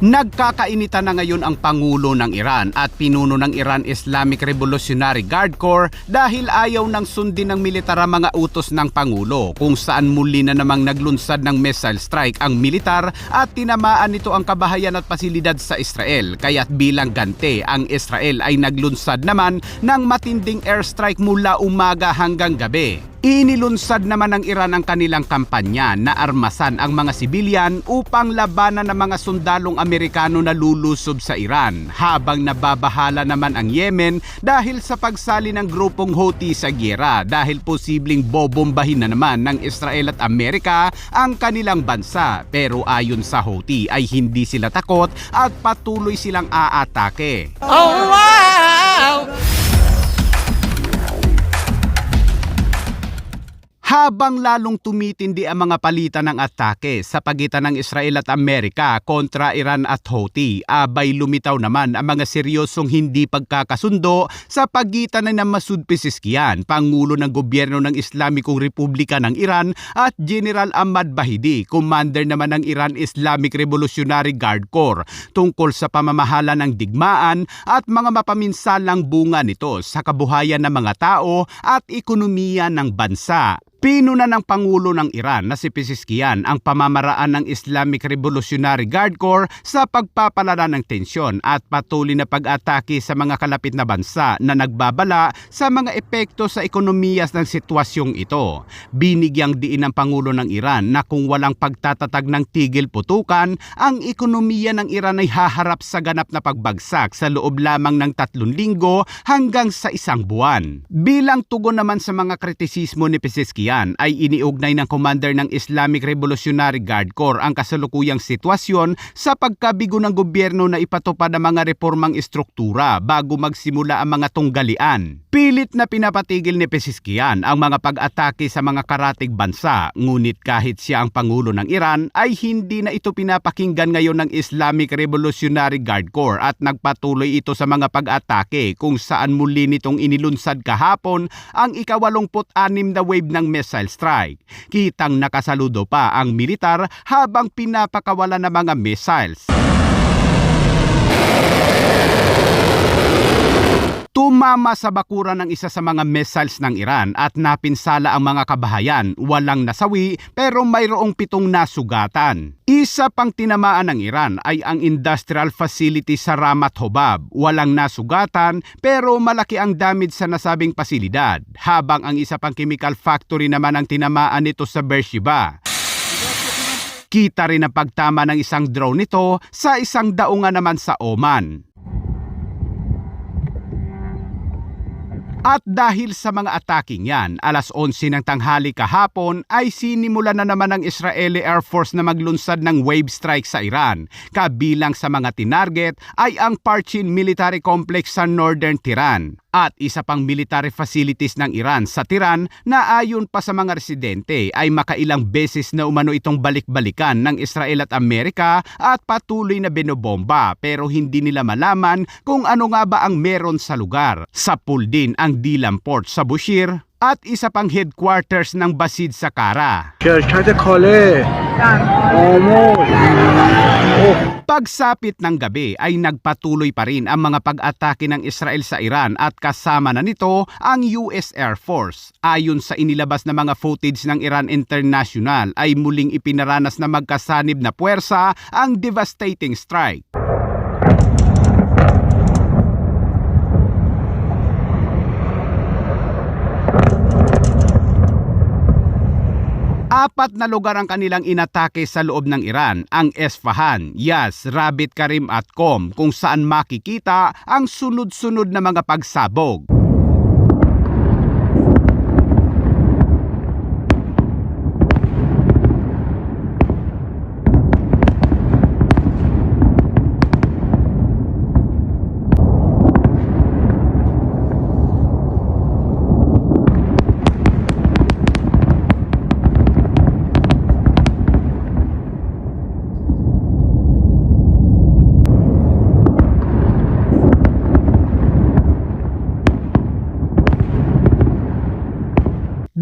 Nagkakainitan na ngayon ang Pangulo ng Iran at pinuno ng Iran Islamic Revolutionary Guard Corps dahil ayaw nang sundin ng militar ang mga utos ng Pangulo, kung saan muli na namang naglunsad ng missile strike ang militar at tinamaan nito ang kabahayan at pasilidad sa Israel. Kaya't bilang ganti, ang Israel ay naglunsad naman ng matinding airstrike mula umaga hanggang gabi. Inilunsad naman ng Iran ang kanilang kampanya na armasan ang mga sibilyan upang labanan ng mga sundalong Amerikano na lulusob sa Iran, habang nababahala naman ang Yemen dahil sa pagsali ng grupong Houthi sa giyera dahil posibleng bobombahin na naman ng Israel at Amerika ang kanilang bansa. Pero ayon sa Houthi ay hindi sila takot at patuloy silang aatake. Oh wow! Habang lalong tumitindi ang mga palitan ng atake sa pagitan ng Israel at Amerika kontra Iran at Houthi, abay lumitaw naman ang mga seryosong hindi pagkakasundo sa pagitan ng Masoud Pezeshkian, Pangulo ng Gobyerno ng Islamikong Republika ng Iran, at General Ahmad Bahidi, Commander naman ng Iran Islamic Revolutionary Guard Corps, tungkol sa pamamahala ng digmaan at mga mapaminsalang bunga nito sa kabuhayan ng mga tao at ekonomiya ng bansa. Pinuna ng Pangulo ng Iran na si Pezeshkian ang pamamaraan ng Islamic Revolutionary Guard Corps sa pagpapalala ng tensyon at patuloy na pag-atake sa mga kalapit na bansa na nagbabala sa mga epekto sa ekonomiya ng sitwasyong ito. Binigyang diin ng Pangulo ng Iran na kung walang pagtatatag ng tigil putukan, ang ekonomiya ng Iran ay haharap sa ganap na pagbagsak sa loob lamang ng 3 linggo hanggang sa 1 buwan. Bilang tugon naman sa mga kritisismo ni Pezeshkian, ay iniugnay ng Commander ng Islamic Revolutionary Guard Corps ang kasalukuyang sitwasyon sa pagkabigo ng gobyerno na ipatupad ang mga reformang estruktura bago magsimula ang mga tunggalian. Pilit na pinapatigil ni Pezeshkian ang mga pag-atake sa mga karatig bansa, ngunit kahit siya ang Pangulo ng Iran ay hindi na ito pinapakinggan ngayon ng Islamic Revolutionary Guard Corps at nagpatuloy ito sa mga pag-atake, kung saan muli nitong inilunsad kahapon ang ika-86 na wave ng missile strike. Kitang nakasaludo pa ang militar habang pinapakawalan ng mga missiles. Tumama sa bakuran ng isa sa mga missiles ng Iran at napinsala ang mga kabahayan. Walang nasawi pero mayroong 7 nasugatan. Isa pang tinamaan ng Iran ay ang industrial facility sa Ramat Hobab. Walang nasugatan pero malaki ang damage sa nasabing pasilidad, habang ang isa pang chemical factory naman ang tinamaan nito sa Beersheba. Kita rin ang pagtama ng isang drone nito sa isang daungan naman sa Oman. At dahil sa mga ataking yan, 11:00 ng tanghali kahapon ay sinimulan na naman ng Israeli Air Force na maglunsad ng wave strike sa Iran. Kabilang sa mga tinarget ay ang Parchin Military Complex sa Northern Tehran at isa pang military facilities ng Iran sa Tehran na ayon pa sa mga residente ay makailang beses na umano itong balik-balikan ng Israel at Amerika at patuloy na binobomba, pero hindi nila malaman kung ano nga ba ang meron sa lugar. Sa pool din ang Dilam Port sa Bushehr at isa pang headquarters ng Basid sa Kara. Pagsapit ng gabi ay nagpatuloy pa rin ang mga pag-atake ng Israel sa Iran at kasama na nito ang US Air Force. Ayon sa inilabas na mga footage ng Iran International ay muling ipinaranas na magkasanib na puwersa ang devastating strike. 4 na lugar ang kanilang inatake sa loob ng Iran, ang Esfahan, Yaz, Rabit Karim at Qom, kung saan makikita ang sunod-sunod na mga pagsabog.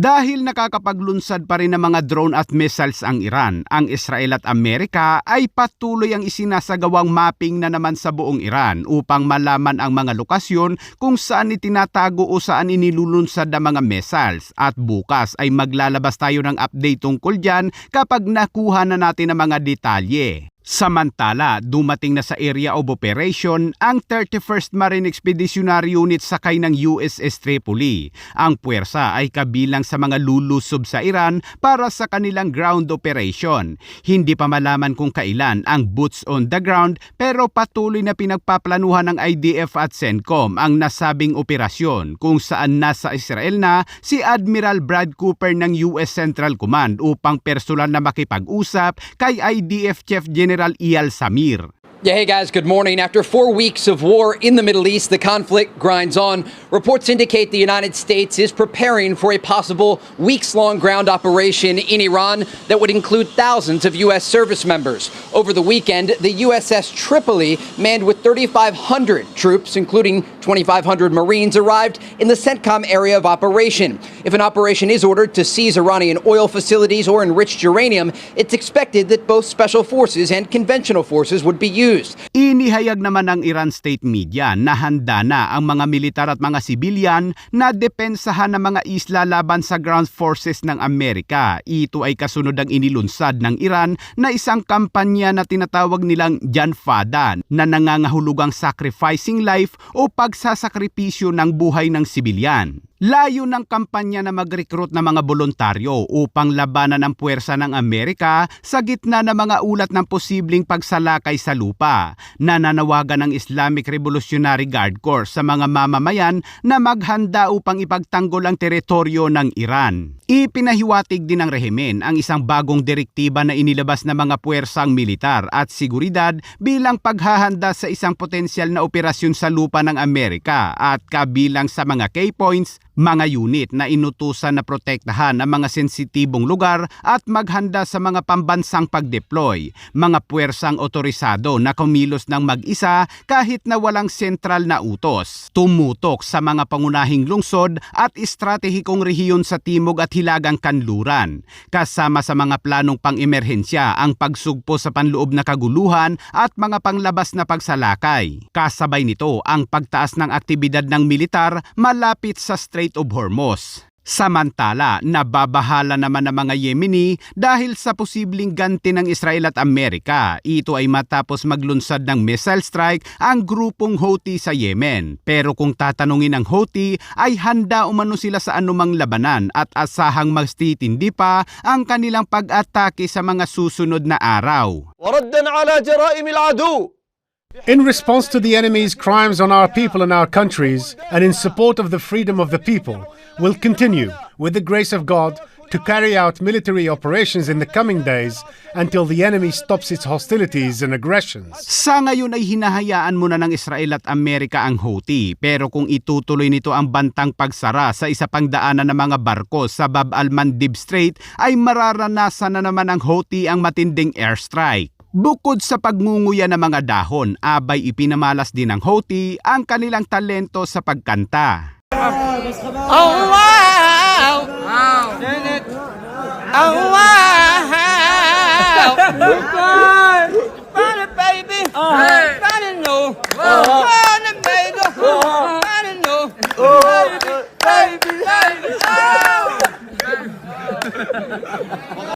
Dahil nakakapaglunsad pa rin ng mga drone at missiles ang Iran, ang Israel at Amerika ay patuloy ang isinasagawang mapping na naman sa buong Iran upang malaman ang mga lokasyon kung saan itinatago o saan inilulunsad ang mga missiles. At bukas ay maglalabas tayo ng update tungkol dyan kapag nakuha na natin ang mga detalye. Samantala, dumating na sa area of operation ang 31st Marine Expeditionary Unit sakay ng USS Tripoli. Ang puwersa ay kabilang sa mga lulusob sa Iran para sa kanilang ground operation. Hindi pa malaman kung kailan ang boots on the ground pero patuloy na pinagpaplanuhan ng IDF at CENTCOM ang nasabing operasyon kung saan nasa Israel na si Admiral Brad Cooper ng US Central Command upang personal na makipag-usap kay IDF Chief General Eyal Zamir. Yeah, hey guys, good morning. After 4 weeks of war in the Middle East, the conflict grinds on. Reports indicate the United States is preparing for a possible weeks-long ground operation in Iran that would include thousands of U.S. service members. Over the weekend, the USS Tripoli, manned with 3,500 troops, including 2,500 Marines, arrived in the CENTCOM area of operation. If an operation is ordered to seize Iranian oil facilities or enriched uranium, it's expected that both special forces and conventional forces would be used. Inihayag naman ng Iran state media na handa na ang mga militar at mga sibilyan na depensahan ng mga isla laban sa ground forces ng Amerika. Ito ay kasunod ang inilunsad ng Iran na isang kampanya na tinatawag nilang Janfada na nangangahulugang sacrificing life o pagsasakripisyo ng buhay ng sibilyan. Layo ng kampanya na mag-recruit ng mga voluntaryo upang labanan ang puwersa ng Amerika sa gitna ng mga ulat ng posibleng pagsalakay sa lupa. Nananawagan ng Islamic Revolutionary Guard Corps sa mga mamamayan na maghanda upang ipagtanggol ang teritoryo ng Iran. Ipinahiwatig din ng rehimen ang isang bagong direktiba na inilabas ng mga puwersang militar at seguridad bilang paghahanda sa isang potensyal na operasyon sa lupa ng Amerika at kabilang sa mga key points, mga unit na inutusan na protektahan ang mga sensitibong lugar at maghanda sa mga pambansang pag-deploy, mga puwersang otorisado na kumilos ng mag-isa kahit na walang sentral na utos, tumutok sa mga pangunahing lungsod at estratehikong rehiyon sa timog at hilagang kanluran, kasama sa mga planong pang-emerhensya ang pagsugpo sa panloob na kaguluhan at mga panglabas na pagsalakay. Kasabay nito ang pagtaas ng aktibidad ng militar malapit sa Strait of Hormuz. Samantala, nababahala naman ang mga Yemeni dahil sa posibleng ganti ng Israel at Amerika. Ito ay matapos maglunsad ng missile strike ang grupong Houthi sa Yemen. Pero kung tatanungin ng Houthi, ay handa umano sila sa anumang labanan at asahang magtitindi pa ang kanilang pag-atake sa mga susunod na araw. وردا على جرائم العدو. In response to the enemy's crimes on our people and our countries, and in support of the freedom of the people, will continue, with the grace of God, to carry out military operations in the coming days until the enemy stops its hostilities and aggressions. Sa ngayon ay hinahayaan muna ng Israel at Amerika ang Houthi, pero kung itutuloy nito ang bantang pagsara sa isa pang daanan ng mga barko sa Bab al-Mandeb Strait, ay mararanasan na naman ng Houthi ang matinding airstrike. Bukod sa pagngunguya ng mga dahon, abay ipinamalas din ng Houthi ang kanilang talento sa pagkanta. Oh wow! Oh wow!